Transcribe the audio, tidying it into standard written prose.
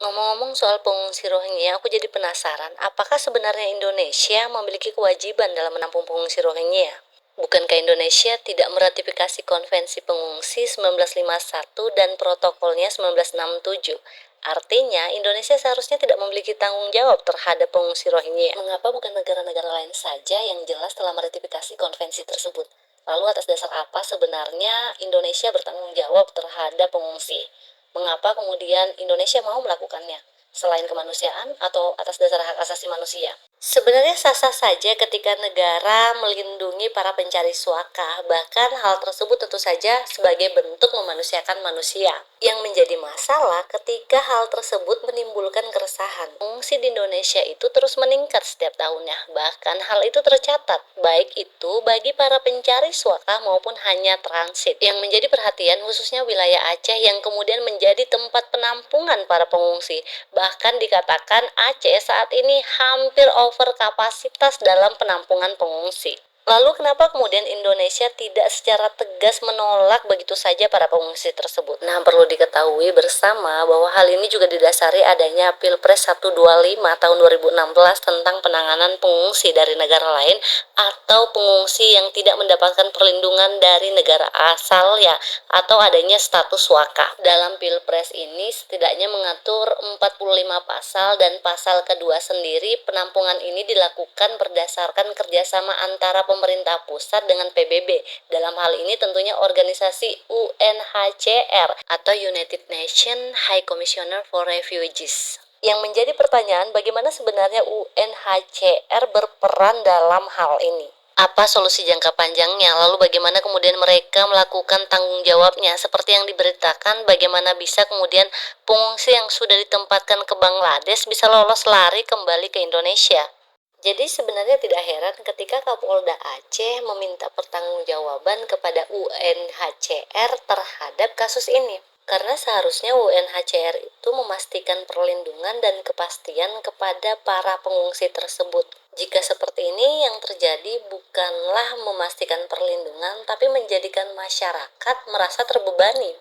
Ngomong-ngomong soal pengungsi Rohingya, aku jadi penasaran, apakah sebenarnya Indonesia memiliki kewajiban dalam menampung pengungsi Rohingya? Bukankah Indonesia tidak meratifikasi Konvensi Pengungsi 1951 dan protokolnya 1967? Artinya, Indonesia seharusnya tidak memiliki tanggung jawab terhadap pengungsi Rohingya. Mengapa bukan negara-negara lain saja yang jelas telah meratifikasi konvensi tersebut? Lalu atas dasar apa sebenarnya Indonesia bertanggung jawab terhadap pengungsi? Mengapa kemudian Indonesia mau melakukannya? Selain kemanusiaan atau atas dasar hak asasi manusia? Sebenarnya sah-sah saja ketika negara melindungi para pencari suaka, bahkan hal tersebut tentu saja sebagai bentuk memanusiakan manusia. Yang menjadi masalah ketika hal tersebut menimbulkan keresahan. Pengungsi di Indonesia itu terus meningkat setiap tahunnya, bahkan hal itu tercatat, baik itu bagi para pencari suaka maupun hanya transit. Yang menjadi perhatian khususnya wilayah Aceh yang kemudian menjadi tempat penampungan para pengungsi. Bahkan dikatakan Aceh saat ini hampir over kapasitas dalam penampungan pengungsi. Lalu kenapa kemudian Indonesia tidak secara tegas menolak begitu saja para pengungsi tersebut? Nah, perlu diketahui bersama bahwa hal ini juga didasari adanya Pilpres 125 tahun 2016 tentang penanganan pengungsi dari negara lain atau pengungsi yang tidak mendapatkan perlindungan dari negara asal ya, atau adanya status waka. Dalam Pilpres ini setidaknya mengatur 45 pasal dan pasal kedua sendiri penampungan ini dilakukan berdasarkan kerjasama antara pemerintah pusat dengan PBB. Dalam hal ini tentunya organisasi UNHCR atau United Nations High Commissioner for Refugees. Yang menjadi pertanyaan, bagaimana sebenarnya UNHCR berperan dalam hal ini? Apa solusi jangka panjangnya? Lalu bagaimana kemudian mereka melakukan tanggung jawabnya? Seperti yang diberitakan, bagaimana bisa kemudian pengungsi yang sudah ditempatkan ke Bangladesh bisa lolos lari kembali ke Indonesia? Jadi sebenarnya tidak heran ketika Kapolda Aceh meminta pertanggungjawaban kepada UNHCR terhadap kasus ini. Karena seharusnya UNHCR itu memastikan perlindungan dan kepastian kepada para pengungsi tersebut. Jika seperti ini yang terjadi bukanlah memastikan perlindungan, tapi menjadikan masyarakat merasa terbebani.